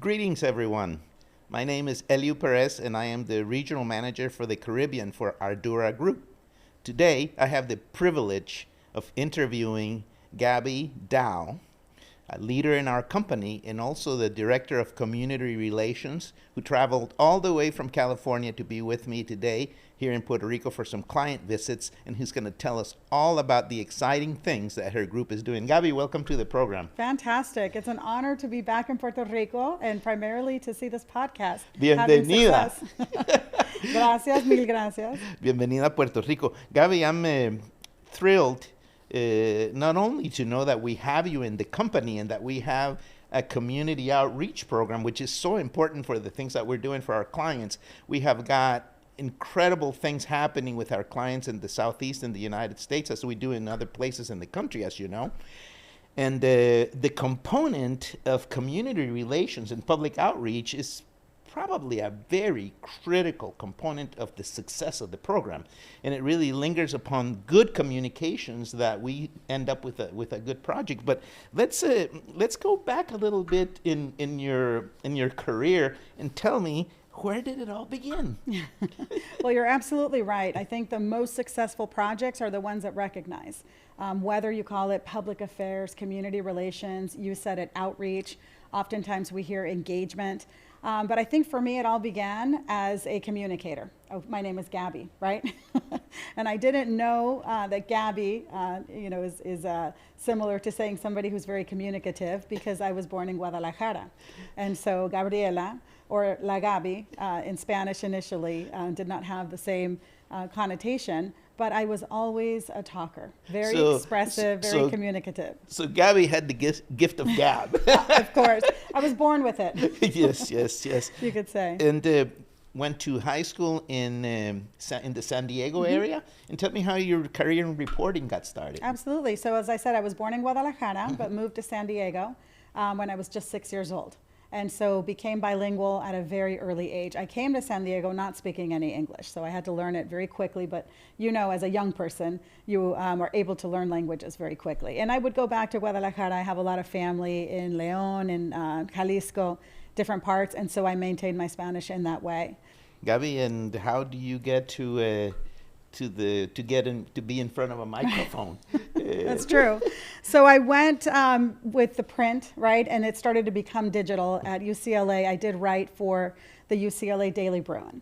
Greetings, everyone. My name is Eliu Perez, and I am the Regional Manager for the Caribbean for Ardurra Group. Today, I have the privilege of interviewing Gabby Dow, a leader in our company and also the Director of Community Relations, who traveled all the way from California to be with me today here in Puerto Rico for some client visits, and who's going to tell us all about the exciting things that her group is doing. Gabby, welcome to the program. Fantastic. It's an honor to be back in Puerto Rico and primarily to see this podcast. Bienvenida. Gracias, mil gracias. Bienvenida a Puerto Rico. Gabby, I'm thrilled not only to know that we have you in the company and that we have a community outreach program, which is so important for the things that we're doing for our clients. We have got incredible things happening with our clients in the Southeast in the United States, as we do in other places in the country, as you know. And the component of community relations and public outreach is probably a very critical component of the success of the program. And it really lingers upon good communications that we end up with a good project. But let's go back a little bit in your career and tell me, where did it all begin? Well, you're absolutely right. I think the most successful projects are the ones that recognize, whether you call it public affairs, community relations, you said it, outreach. Oftentimes we hear engagement. But I think for me, it all began as a communicator. Oh, my name is Gabby, right? And I didn't know that Gabby, is similar to saying somebody who's very communicative, because I was born in Guadalajara. And so Gabriela, or La Gabi in Spanish initially, did not have the same connotation. But I was always a talker, very expressive, very communicative. So Gabby had the gift of gab. Of course. I was born with it. Yes. You could say. And went to high school in the San Diego area. And tell me how your career in reporting got started. Absolutely. So as I said, I was born in Guadalajara, but moved to San Diego when I was just 6 years old. And so became bilingual at a very early age. I came to San Diego not speaking any English, so I had to learn it very quickly. But as a young person, you are able to learn languages very quickly. And I would go back to Guadalajara. I have a lot of family in León, in Jalisco, different parts, and so I maintained my Spanish in that way. Gabi, and how do you get to be in front of a microphone? That's true. So I went with the print, right, and it started to become digital at UCLA. I did write for the UCLA Daily Bruin.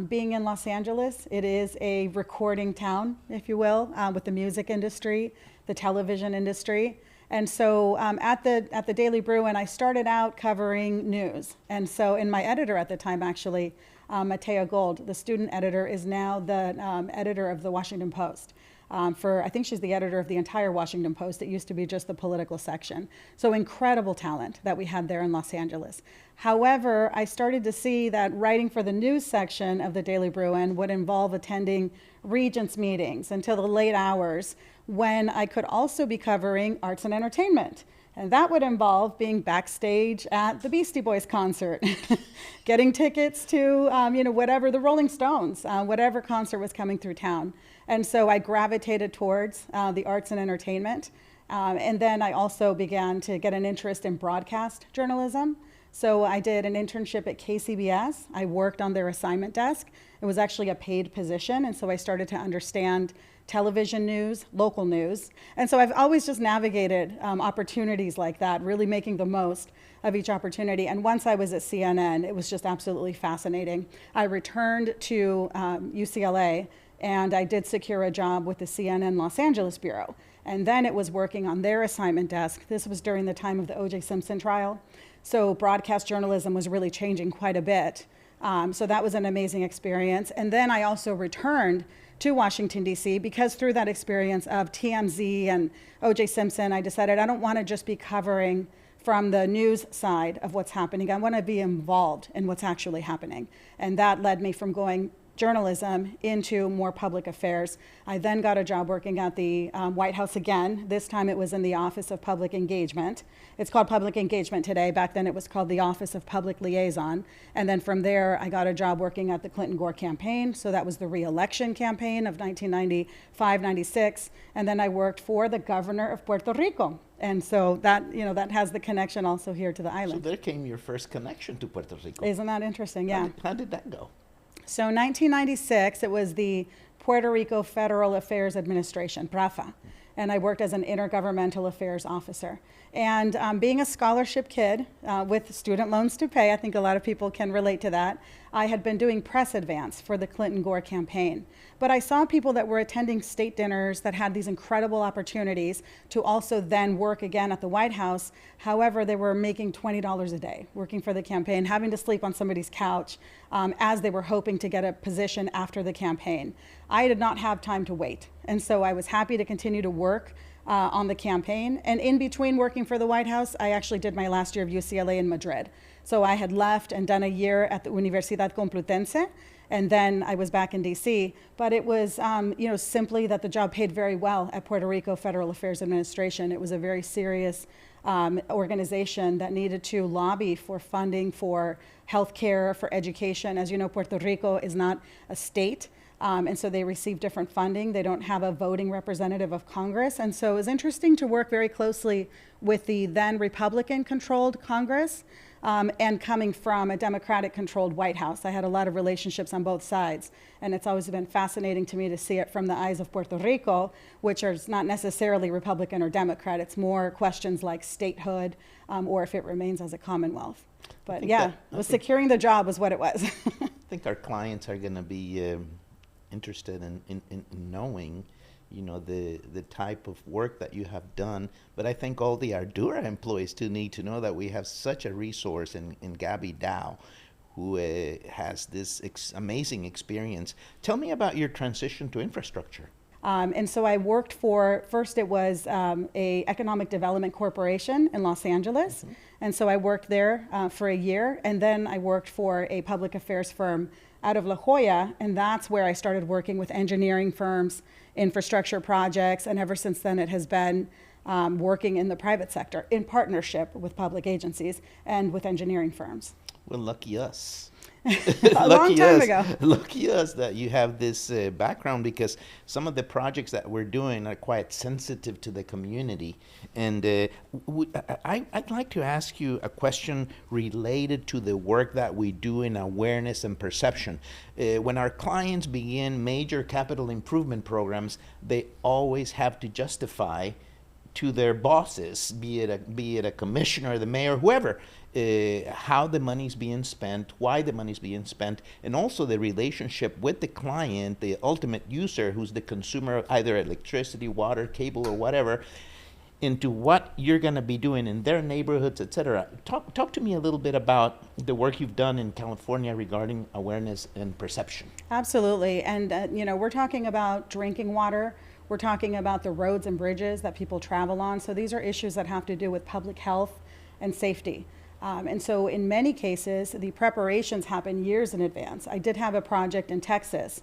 Being in Los Angeles, it is a recording town, if you will, with the music industry, the television industry. And so at the Daily Bruin, I started out covering news. And so, and my editor at the time, actually, Matea Gold, the student editor, is now the editor of the Washington Post. I think she's the editor of the entire Washington Post. It used to be just the political section. So incredible talent that we had there in Los Angeles. However, I started to see that writing for the news section of the Daily Bruin would involve attending regents meetings until the late hours, when I could also be covering arts and entertainment. And that would involve being backstage at the Beastie Boys concert, getting tickets to, whatever, the Rolling Stones, whatever concert was coming through town. And so I gravitated towards the arts and entertainment. And then I also began to get an interest in broadcast journalism. So I did an internship at KCBS. I worked on their assignment desk. It was actually a paid position. And so I started to understand television news, local news. And so I've always just navigated opportunities like that, really making the most of each opportunity. And once I was at CNN, it was just absolutely fascinating. I returned to UCLA, and I did secure a job with the CNN Los Angeles Bureau. And then it was working on their assignment desk. This was during the time of the O.J. Simpson trial. So broadcast journalism was really changing quite a bit. So that was an amazing experience. And then I also returned to Washington, D.C., because through that experience of TMZ and O.J. Simpson, I decided I don't want to just be covering from the news side of what's happening. I want to be involved in what's actually happening. And that led me from going journalism into more public affairs. I then got a job working at the White House again. This time it was in the Office of Public Engagement. It's called Public Engagement today. Back then it was called the Office of Public Liaison. And then from there, I got a job working at the Clinton-Gore campaign. So that was the re-election campaign of 1995-96. And then I worked for the governor of Puerto Rico. And so that, that has the connection also here to the island. So there came your first connection to Puerto Rico. Isn't that interesting? Yeah. How did that go? So 1996, it was the Puerto Rico Federal Affairs Administration, PRAFA, and I worked as an intergovernmental affairs officer. And being a scholarship kid with student loans to pay, I think a lot of people can relate to that, I had been doing press advance for the Clinton-Gore campaign. But I saw people that were attending state dinners that had these incredible opportunities to also then work again at the White House. However, they were making $20 a day working for the campaign, having to sleep on somebody's couch as they were hoping to get a position after the campaign. I did not have time to wait. And so I was happy to continue to work on the campaign. And in between working for the White House, I actually did my last year of UCLA in Madrid. So I had left and done a year at the Universidad Complutense, and then I was back in DC. But it was, simply that the job paid very well at Puerto Rico Federal Affairs Administration. It was a very serious organization that needed to lobby for funding for healthcare, for education. As you know, Puerto Rico is not a state. And so they receive different funding. They don't have a voting representative of Congress. And so it was interesting to work very closely with the then Republican-controlled Congress and coming from a Democratic-controlled White House. I had a lot of relationships on both sides. And it's always been fascinating to me to see it from the eyes of Puerto Rico, which is not necessarily Republican or Democrat. It's more questions like statehood or if it remains as a Commonwealth. But yeah, securing the job was what it was. I think our clients are going to be interested in knowing, the type of work that you have done. But I think all the Ardurra employees too need to know that we have such a resource in Gabby Dow, who has this amazing experience. Tell me about your transition to infrastructure. And so I worked for, first it was a economic development corporation in Los Angeles. Mm-hmm. And so I worked there for a year. And then I worked for a public affairs firm out of La Jolla. And that's where I started working with engineering firms, infrastructure projects. And ever since then, it has been working in the private sector in partnership with public agencies and with engineering firms. Well, lucky us. A long time ago. Lucky us that you have this background, because some of the projects that we're doing are quite sensitive to the community. And I'd like to ask you a question related to the work that we do in awareness and perception. When our clients begin major capital improvement programs, they always have to justify to their bosses, be it a commissioner, the mayor, whoever, how the money's being spent, why the money's being spent, and also the relationship with the client, the ultimate user, who's the consumer of either electricity, water, cable, or whatever, into what you're going to be doing in their neighborhoods, etc. Talk to me a little bit about the work you've done in California regarding awareness and perception. Absolutely, and we're talking about drinking water. We're talking about the roads and bridges that people travel on. So these are issues that have to do with public health and safety. And so in many cases, the preparations happen years in advance. I did have a project in Texas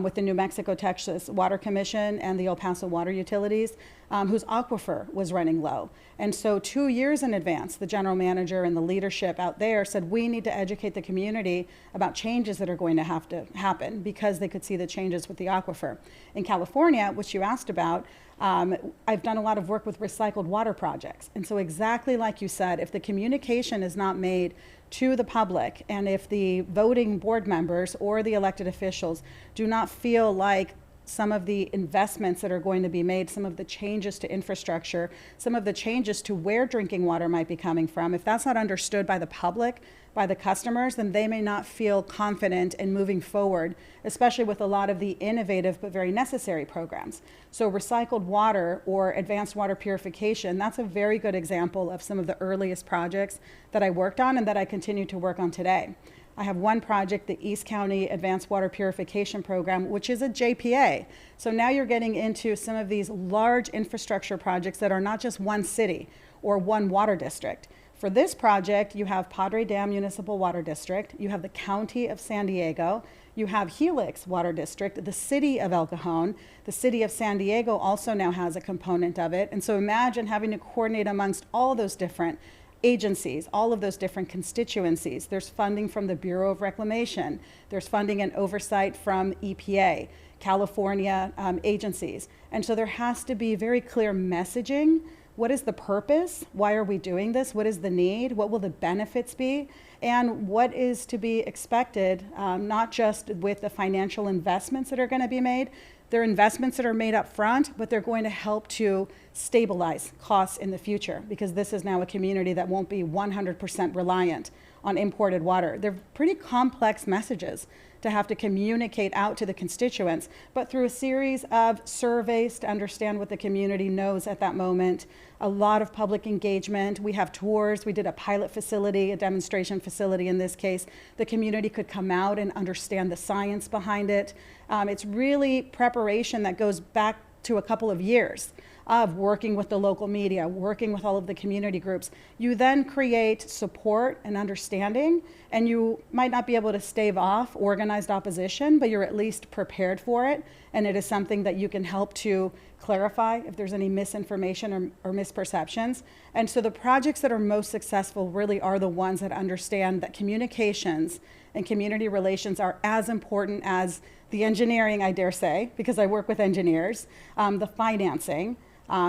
with the New Mexico-Texas Water Commission and the El Paso Water Utilities, whose aquifer was running low. And so 2 years in advance, the general manager and the leadership out there said, we need to educate the community about changes that are going to have to happen, because they could see the changes with the aquifer. In California, which you asked about, I've done a lot of work with recycled water projects. And so exactly like you said, if the communication is not made to the public, and if the voting board members or the elected officials do not feel like some of the investments that are going to be made, some of the changes to infrastructure, some of the changes to where drinking water might be coming from, if that's not understood by the public, by the customers, then they may not feel confident in moving forward, especially with a lot of the innovative but very necessary programs. So recycled water or advanced water purification, that's a very good example of some of the earliest projects that I worked on and that I continue to work on today. I have one project, the East County Advanced Water Purification Program, which is a JPA. So now you're getting into some of these large infrastructure projects that are not just one city or one water district. For this project, you have Padre Dam Municipal Water District, you have the County of San Diego, You have Helix Water District, the city of El Cajon. The city of San Diego also now has a component of it. And so imagine having to coordinate amongst all those different agencies, all of those different constituencies. There's funding from the Bureau of Reclamation. There's funding and oversight from EPA, California agencies. And so there has to be very clear messaging. What is the purpose? Why are we doing this? What is the need? What will the benefits be? And what is to be expected, not just with the financial investments that are going to be made. They're investments that are made up front, but they're going to help to stabilize costs in the future, because this is now a community that won't be 100% reliant on imported water. They're pretty complex messages to have to communicate out to the constituents, but through a series of surveys to understand what the community knows at that moment, a lot of public engagement. We have tours. We did a pilot facility, a demonstration facility in this case. The community could come out and understand the science behind it. It's really preparation that goes back to a couple of years of working with the local media, working with all of the community groups. You then create support and understanding, and you might not be able to stave off organized opposition, but you're at least prepared for it, and it is something that you can help to clarify if there's any misinformation or misperceptions. And so the projects that are most successful really are the ones that understand that communications and community relations are as important as the engineering, I dare say, because I work with engineers, the financing.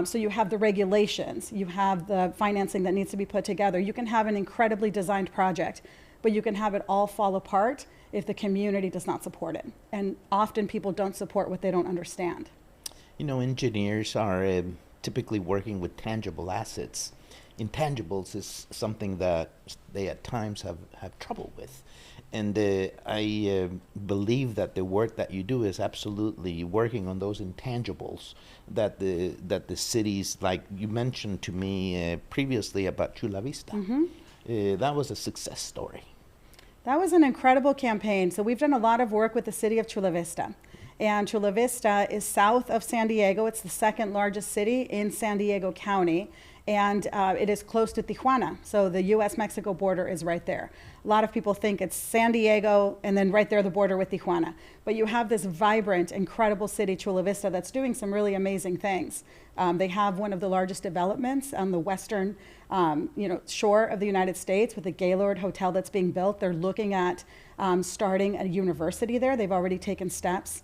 So you have the regulations, you have the financing that needs to be put together. You can have an incredibly designed project, but you can have it all fall apart if the community does not support it. And often people don't support what they don't understand. You know, engineers are typically working with tangible assets. Intangibles is something that they at times have trouble with. And I believe that the work that you do is absolutely working on those intangibles that the cities, like you mentioned to me previously about Chula Vista. Mm-hmm. That was a success story. That was an incredible campaign. So we've done a lot of work with the city of Chula Vista. And Chula Vista is south of San Diego. It's the second largest city in San Diego County. And it is close to Tijuana. So the US-Mexico border is right there. A lot of people think it's San Diego and then right there the border with Tijuana. But you have this vibrant, incredible city, Chula Vista, that's doing some really amazing things. They have one of the largest developments on the western shore of the United States with the Gaylord Hotel that's being built. They're looking at starting a university there. They've already taken steps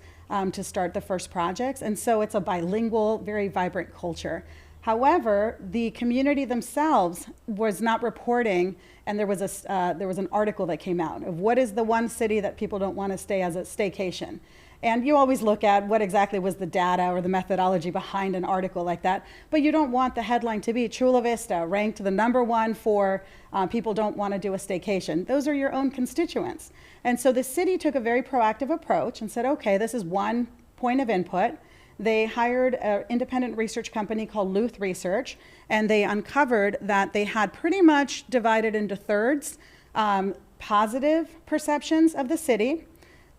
to start the first projects. And so it's a bilingual, very vibrant culture. However, the community themselves was not reporting, and there was an article that came out of what is the one city that people don't want to stay as a staycation. And you always look at what exactly was the data or the methodology behind an article like that, but you don't want the headline to be Chula Vista ranked the #1 for people don't want to do a staycation. Those are your own constituents. And so the city took a very proactive approach and said, okay, this is one point of input. They hired an independent research company called Luth Research, and they uncovered that they had pretty much divided into thirds, positive perceptions of the city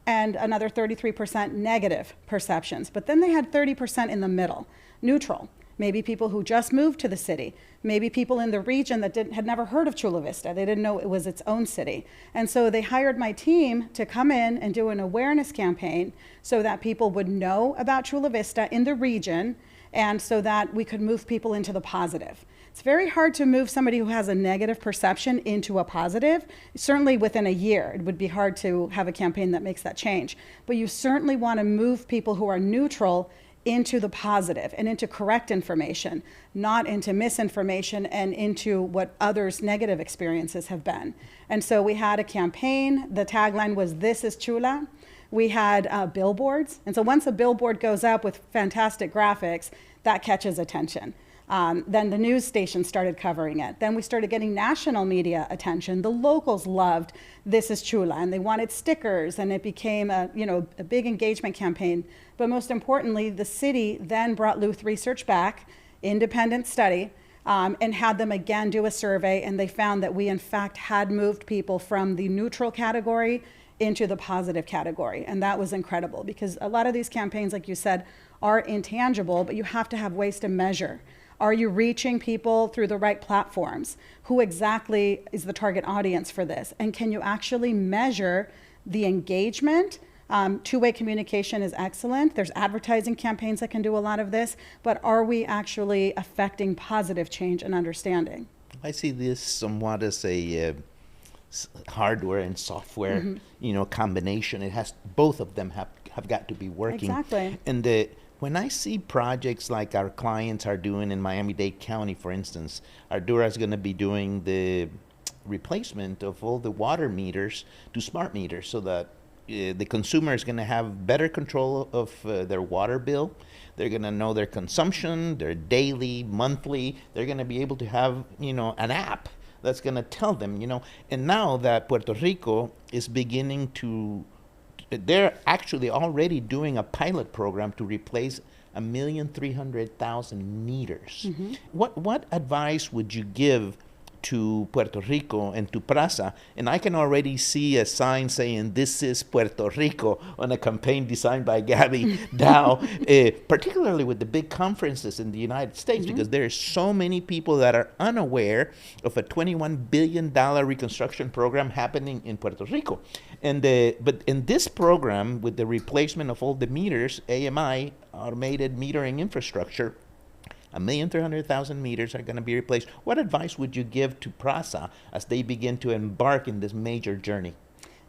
and another 33% negative perceptions. But then they had 30% in the middle, neutral. Maybe people who just moved to the city, maybe people in the region that had never heard of Chula Vista. They didn't know it was its own city. And so they hired my team to come in and do an awareness campaign so that people would know about Chula Vista in the region and so that we could move people into the positive. It's very hard to move somebody who has a negative perception into a positive. Certainly within a year, it would be hard to have a campaign that makes that change. But you certainly want to move people who are neutral into the positive and into correct information, not into misinformation and into what others' negative experiences have been. And so we had a campaign. The tagline was, "This is Chula." We had billboards. And so once a billboard goes up with fantastic graphics, that catches attention. Then the news station started covering it. Then we started getting national media attention. The locals loved This is Chula, and they wanted stickers, and it became a big engagement campaign. But most importantly, the city then brought Luth Research back, independent study, and had them again do a survey, and they found that we in fact had moved people from the neutral category into the positive category. And that was incredible because a lot of these campaigns, like you said, are intangible, but you have to have ways to measure. Are you reaching people through the right platforms? Who exactly is the target audience for this? And can you actually measure the engagement Two-way communication is excellent. There's advertising campaigns that can do a lot of this, but are we actually affecting positive change and understanding? I see this somewhat as a hardware and software, combination. It has both of them have got to be working. Exactly. And when I see projects like our clients are doing in Miami-Dade County, for instance, Ardurra is going to be doing the replacement of all the water meters to smart meters, so that the consumer is going to have better control of their water bill. They're going to know their consumption, their daily, monthly. They're going to be able to have, an app that's going to tell them, And now that Puerto Rico is beginning to, they're actually already doing a pilot program to replace 1,300,000 meters. What advice would you give to Puerto Rico and to Praza? And I can already see a sign saying, "This is Puerto Rico," on a campaign designed by Gabby Dow, particularly with the big conferences in the United States, because there are so many people that are unaware of a $21 billion reconstruction program happening in Puerto Rico. And but in this program, with the replacement of all the meters, AMI, automated metering infrastructure, 1,300,000 meters are going to be replaced. What advice would you give to Praza as they begin to embark in this major journey?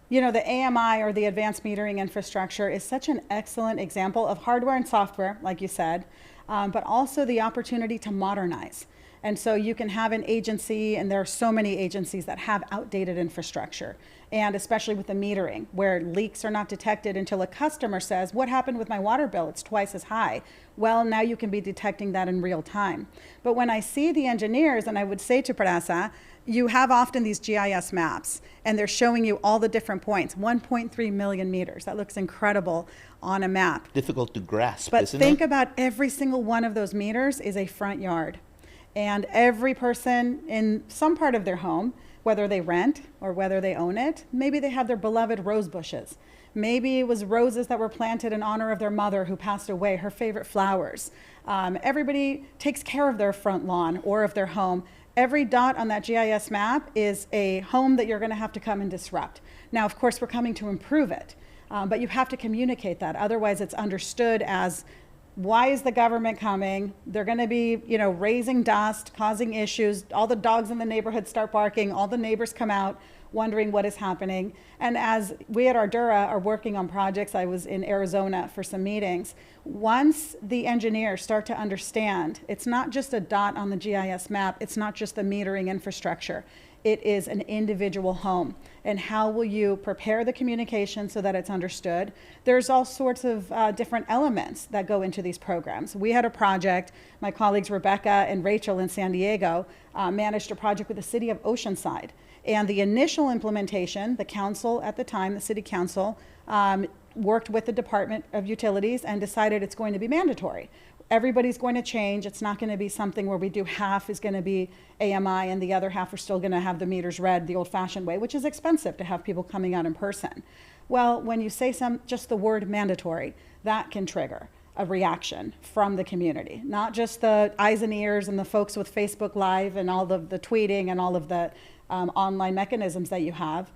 The AMI, or the advanced metering infrastructure, is such an excellent example of hardware and software, like you said, but also the opportunity to modernize. And so you can have an agency, and there are so many agencies that have outdated infrastructure, and especially with the metering, where leaks are not detected until a customer says, "What happened with my water bill? It's twice as high." Well, now you can be detecting that in real time. But when I see the engineers, and I would say to Praza, you have often these GIS maps, and they're showing you all the different points, 1.3 million meters. That looks incredible on a map. Difficult to grasp, But isn't think it? about every single one of those meters is a front yard. And every person in some part of their home, whether they rent or whether they own it, maybe they have their beloved rose bushes. Maybe it was roses that were planted in honor of their mother who passed away, her favorite flowers. Everybody takes care of their front lawn or of their home. Every dot on that GIS map is a home that you're going to have to come and disrupt. Now, of course, we're coming to improve it, but you have to communicate that. Otherwise, it's understood as, why is the government coming? They're going to be, raising dust, causing issues. All the dogs in the neighborhood start barking. All the neighbors come out wondering what is happening. And as we at Ardurra are working on projects, I was in Arizona for some meetings. Once the engineers start to understand, it's not just a dot on the GIS map. It's not just the metering infrastructure. It is an individual home. And how will you prepare the communication so that it's understood? There's all sorts of different elements that go into these programs. We had a project, my colleagues Rebecca and Rachel in San Diego managed a project with the city of Oceanside. And the initial implementation, the council at the time, the city council, worked with the Department of Utilities and decided it's going to be mandatory. Everybody's going to change. It's not going to be something where we do half is going to be AMI and the other half are still going to have the meters read the old-fashioned way, which is expensive to have people coming out in person. Well, when you say just the word mandatory, that can trigger a reaction from the community, not just the eyes and ears and the folks with Facebook Live and all of the tweeting and all of the online mechanisms that you have.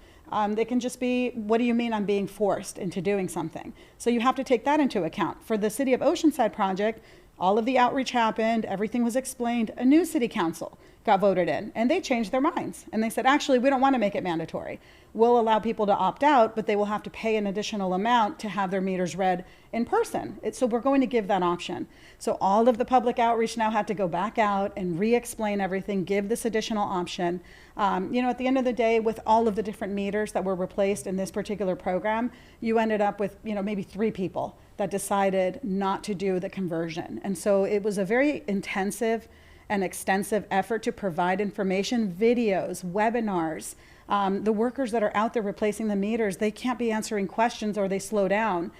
They can just be, what do you mean I'm being forced into doing something? So you have to take that into account. For the City of Oceanside project, all of the outreach happened, everything was explained, a new city council got voted in, and they changed their minds. And they said, actually, we don't want to make it mandatory. We'll allow people to opt out, but they will have to pay an additional amount to have their meters read in person. So we're going to give that option. So all of the public outreach now had to go back out and re-explain everything, give this additional option. At the end of the day, with all of the different meters that were replaced in this particular program, you ended up with, maybe 3 people that decided not to do the conversion. And so it was a very intensive and extensive effort to provide information, videos, webinars. The workers that are out there replacing the meters, they can't be answering questions or they slow down.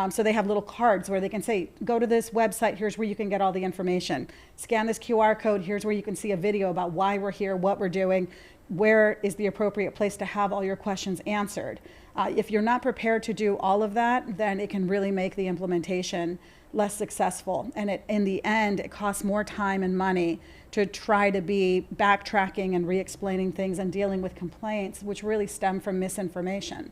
So they have little cards where they can say, go to this website, here's where you can get all the information. Scan this QR code, here's where you can see a video about why we're here, what we're doing, where is the appropriate place to have all your questions answered. If you're not prepared to do all of that, then it can really make the implementation less successful. And in the end, it costs more time and money to try to be backtracking and re-explaining things and dealing with complaints, which really stem from misinformation.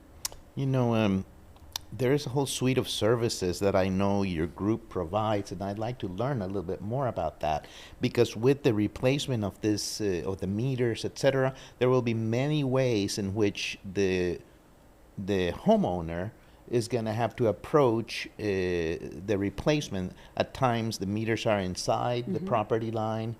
there is a whole suite of services that I know your group provides, and I'd like to learn a little bit more about that, because with the replacement of this of the meters, etc., there will be many ways in which the homeowner is going to have to approach the replacement. At times, the meters are inside the property line.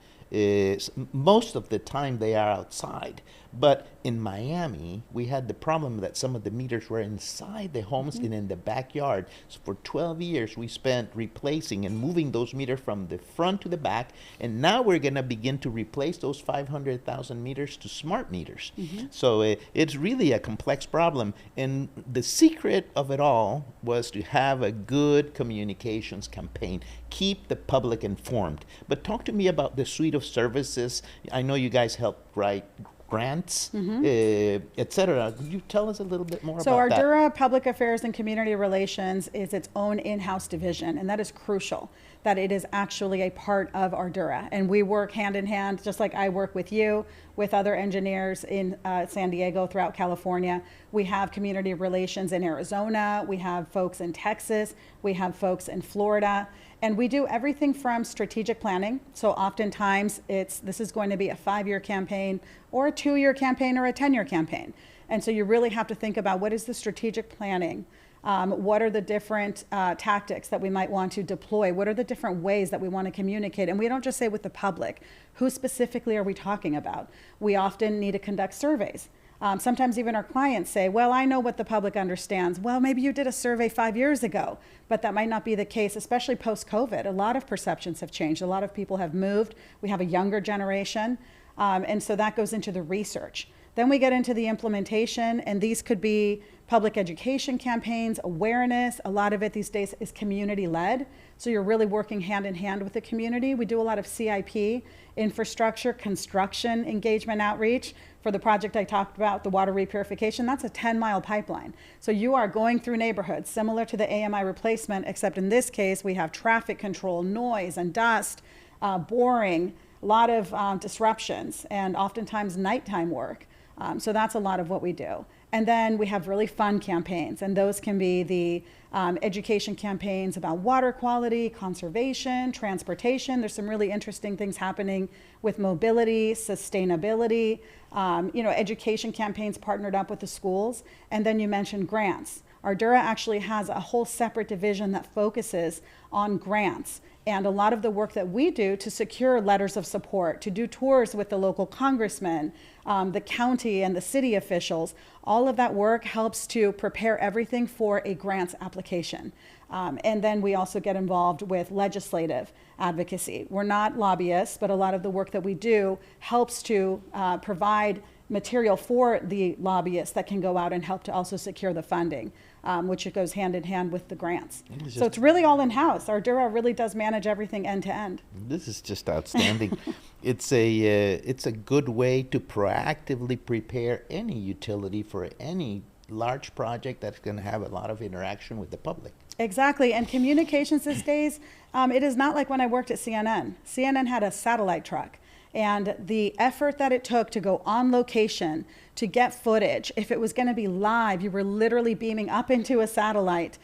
Most of the time, they are outside. But in Miami, we had the problem that some of the meters were inside the homes and in the backyard. So for 12 years, we spent replacing and moving those meters from the front to the back. And now we're going to begin to replace those 500,000 meters to smart meters. So it's really a complex problem. And the secret of it all was to have a good communications campaign. Keep the public informed. But talk to me about the suite of services. I know you guys help write grants, et cetera. Could you tell us a little bit more So about that? Ardurra Public Affairs and Community Relations is its own in-house division, and that is crucial, that it is actually a part of Ardurra. And we work hand in hand, just like I work with you, with other engineers in San Diego, throughout California. We have community relations in Arizona, we have folks in Texas, we have folks in Florida. And we do everything from strategic planning. So oftentimes this is going to be a 5-year campaign or a 2-year campaign or a 10-year campaign. And so you really have to think about what is the strategic planning? What are the different tactics that we might want to deploy? What are the different ways that we want to communicate? And we don't just say with the public. Who specifically are we talking about? We often need to conduct surveys. Sometimes even our clients say, well, I know what the public understands. Well, maybe you did a survey 5 years ago, but that might not be the case, especially post-COVID. A lot of perceptions have changed. A lot of people have moved. We have a younger generation. And so that goes into the research. Then we get into the implementation, and these could be public education campaigns, awareness. A lot of it these days is community-led. So you're really working hand in hand with the community. We do a lot of CIP, infrastructure, construction, engagement outreach. For the project I talked about, the water repurification, that's a 10-mile pipeline. So you are going through neighborhoods similar to the AMI replacement, except in this case, we have traffic control, noise and dust, boring, a lot of disruptions, and oftentimes nighttime work. So that's a lot of what we do. And then we have really fun campaigns, and those can be the education campaigns about water quality, conservation, transportation. There's some really interesting things happening with mobility, sustainability, education campaigns partnered up with the schools. And then you mentioned grants. Ardurra actually has a whole separate division that focuses on grants. And a lot of the work that we do to secure letters of support, to do tours with the local congressmen, the county and the city officials, all of that work helps to prepare everything for a grants application. And then we also get involved with legislative advocacy. We're not lobbyists, but a lot of the work that we do helps to provide material for the lobbyists that can go out and help to also secure the funding, which it goes hand in hand with the grants. So it's really all in-house. Ardurra really does manage everything end to end. This is just outstanding. It's a good way to proactively prepare any utility for any large project that's going to have a lot of interaction with the public. Exactly, and communications these days, it is not like when I worked at CNN. CNN had a satellite truck. And the effort that it took to go on location to get footage, if it was going to be live, you were literally beaming up into a satellite,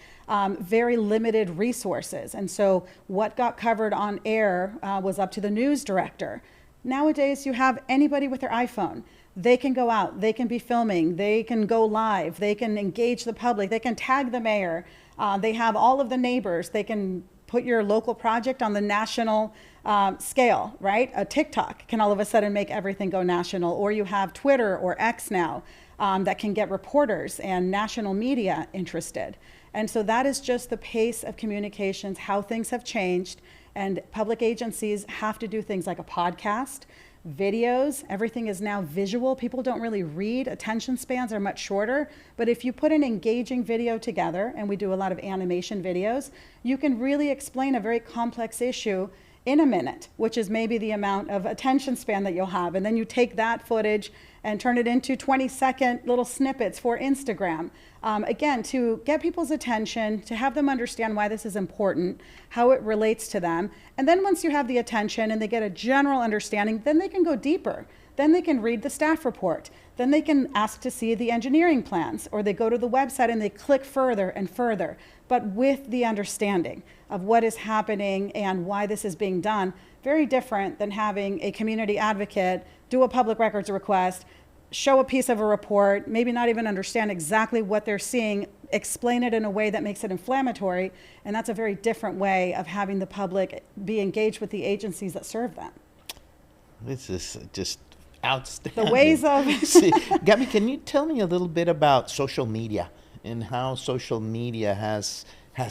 very limited resources. And so what got covered on air was up to the news director. Nowadays, you have anybody with their iPhone. They can go out, they can be filming, they can go live, they can engage the public, they can tag the mayor, they have all of the neighbors, they can put your local project on the national scale, right? A TikTok can all of a sudden make everything go national, or you have Twitter or X now that can get reporters and national media interested. And so that is just the pace of communications, how things have changed, and public agencies have to do things like a podcast, videos, everything is now visual. People don't really read, attention spans are much shorter, but if you put an engaging video together, and we do a lot of animation videos, you can really explain a very complex issue in a minute, which is maybe the amount of attention span that you'll have. And then you take that footage and turn it into 20-second little snippets for Instagram. Again, to get people's attention, to have them understand why this is important, how it relates to them. And then once you have the attention and they get a general understanding, then they can go deeper. Then they can read the staff report. Then they can ask to see the engineering plans, or they go to the website and they click further and further, but with the understanding of what is happening and why this is being done. Very different than having a community advocate do a public records request, show a piece of a report, maybe not even understand exactly what they're seeing, explain it in a way that makes it inflammatory, and that's a very different way of having the public be engaged with the agencies that serve them. This is just outstanding. The ways of... Gabby, can you tell me a little bit about social media and how social media has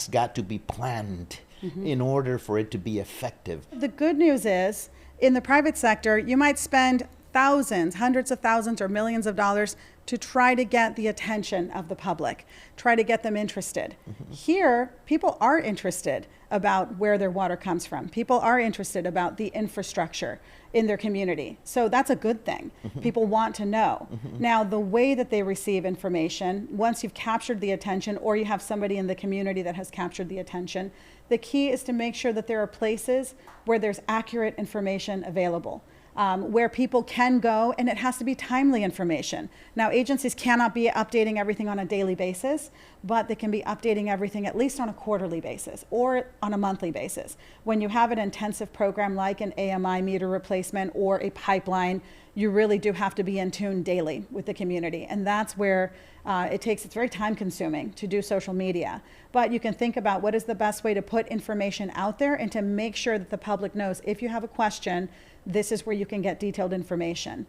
got to be planned in order for it to be effective? The good news is, in the private sector, you might spend thousands, hundreds of thousands, or millions of dollars to try to get the attention of the public, try to get them interested. Here, people are interested about where their water comes from. People are interested about the infrastructure in their community. So that's a good thing. People want to know. Now, the way that they receive information, once you've captured the attention, or you have somebody in the community that has captured the attention, the key is to make sure that there are places where there's accurate information available. Where people can go, and it has to be timely information. Now, agencies cannot be updating everything on a daily basis, but they can be updating everything at least on a quarterly basis or on a monthly basis. When you have an intensive program like an AMI meter replacement or a pipeline, you really do have to be in tune daily with the community. And that's where it's very time consuming to do social media. But you can think about what is the best way to put information out there and to make sure that the public knows if you have a question, this is where you can get detailed information.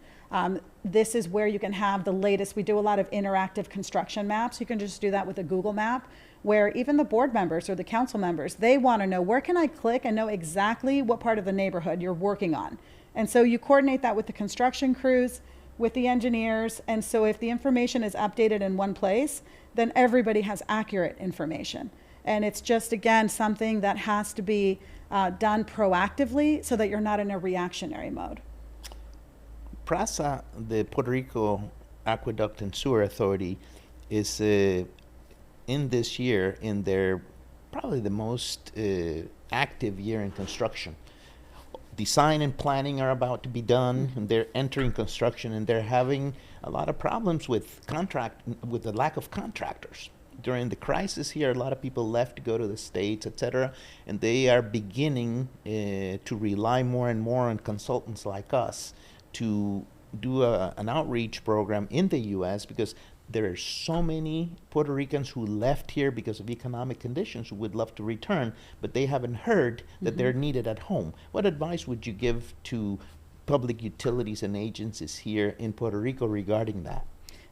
This is where you can have the latest. We do a lot of interactive construction maps. You can just do that with a Google map, where even the board members or the council members, they want to know, where can I click and know exactly what part of the neighborhood you're working on? And so you coordinate that with the construction crews, with the engineers. And so if the information is updated in one place, then everybody has accurate information. And it's just, again, something that has to be done proactively so that you're not in a reactionary mode. PRASA, the Puerto Rico Aqueduct and Sewer Authority, is in this year in their probably the most active year in construction. Design and planning are about to be done, and they're entering construction, and they're having a lot of problems with the lack of contractors. During the crisis here, a lot of people left to go to the States, etc., and they are beginning to rely more and more on consultants like us to do an outreach program in the U.S. because there are so many Puerto Ricans who left here because of economic conditions who would love to return, but they haven't heard that they're needed at home. What advice would you give to public utilities and agencies here in Puerto Rico regarding that?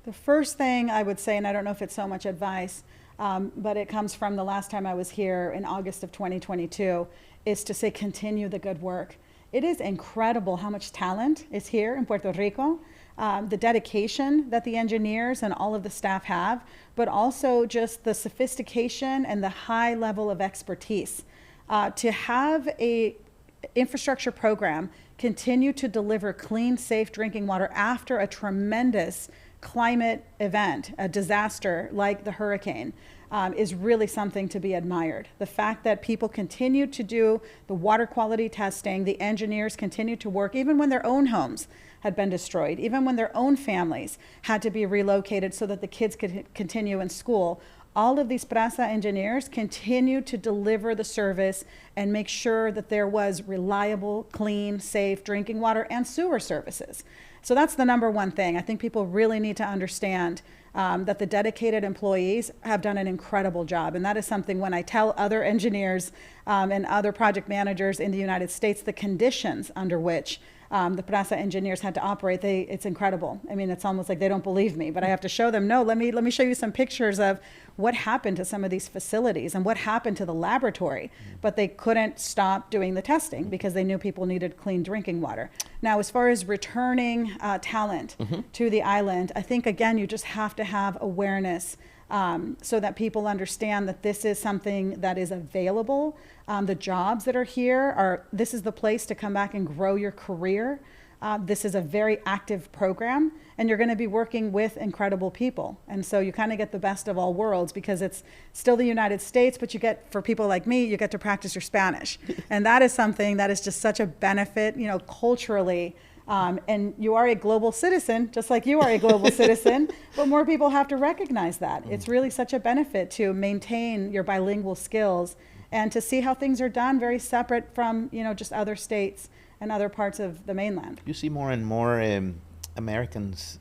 The first thing I would say, and I don't know if it's so much advice, but it comes from the last time I was here in August of 2022, is to say continue the good work. It is incredible how much talent is here in Puerto Rico, the dedication that the engineers and all of the staff have, but also just the sophistication and the high level of expertise. To have a infrastructure program continue to deliver clean, safe drinking water after a tremendous climate event, a disaster like the hurricane, is really something to be admired. The fact that people continue to do the water quality testing, the engineers continue to work even when their own homes had been destroyed, even when their own families had to be relocated so that the kids could continue in school. All of these PRASA engineers continue to deliver the service and make sure that there was reliable, clean, safe drinking water and sewer services. So that's the number one thing. I think people really need to understand that the dedicated employees have done an incredible job. And that is something when I tell other engineers and other project managers in the United States the conditions under which the PRASA engineers had to operate, it's incredible. I mean, it's almost like they don't believe me, but I have to show them, no, let me show you some pictures of what happened to some of these facilities and what happened to the laboratory. But they couldn't stop doing the testing because they knew people needed clean drinking water. Now, as far as returning talent to the island, I think, again, you just have to have awareness so that people understand that this is something that is available. The jobs that are here this is the place to come back and grow your career. This is a very active program, and you're going to be working with incredible people. And so you kind of get the best of all worlds, because it's still the United States, but you get, for people like me, you get to practice your Spanish. And that is something that is just such a benefit, you know, culturally. And you are a global citizen, just like you are a global citizen, but more people have to recognize that. It's really such a benefit to maintain your bilingual skills and to see how things are done very separate from, you know, just other states and other parts of the mainland. You see more and more Americans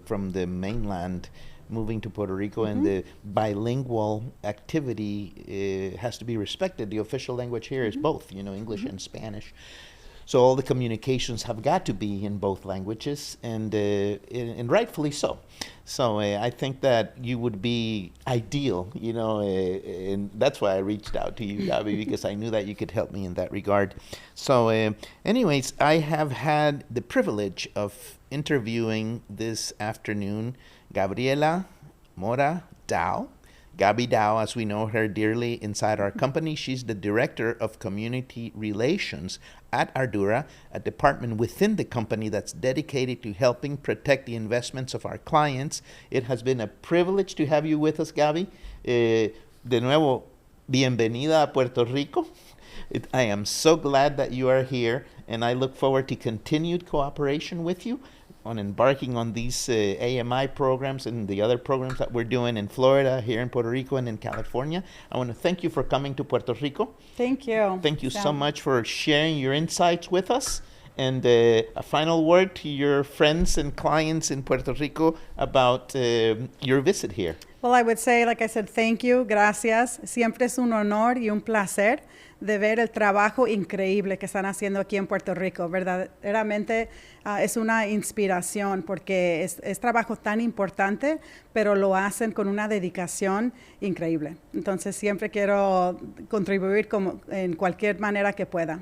from the mainland moving to Puerto Rico, and the bilingual activity has to be respected. The official language here is both, you know, English and Spanish. So all the communications have got to be in both languages, and rightfully so. So I think that you would be ideal, you know, and that's why I reached out to you, Gabi, because I knew that you could help me in that regard. So anyways, I have had the privilege of interviewing this afternoon Gabriela Mora Dao. Gabi Dao, as we know her dearly inside our company, she's the Director of Community Relations at Ardurra, a department within the company that's dedicated to helping protect the investments of our clients. It has been a privilege to have you with us, Gabi. De nuevo, bienvenida a Puerto Rico. I am so glad that you are here, and I look forward to continued cooperation with you on embarking on these AMI programs and the other programs that we're doing in Florida, here in Puerto Rico, and in California. I want to thank you for coming to Puerto Rico. Thank you. Thank you so much for sharing your insights with us. And a final word to your friends and clients in Puerto Rico about your visit here. Well, I would say, like I said, thank you, gracias. Siempre es un honor y un placer de ver el trabajo increíble que están haciendo aquí en Puerto Rico. Verdaderamente es una inspiración, porque es trabajo tan importante, pero lo hacen con una dedicación increíble. Entonces siempre quiero contribuir en cualquier manera que pueda.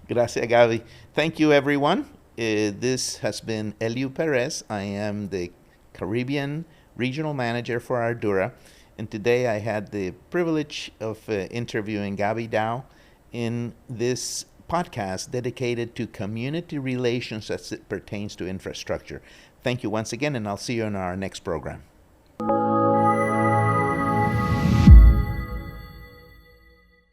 Gracias, Gaby. Thank you, everyone. This has been Eliu Perez. I am the Caribbean Regional Manager for Ardurra, and today I had the privilege of interviewing Gabi Dao in this podcast dedicated to community relations as it pertains to infrastructure. Thank you once again, and I'll see you in our next program.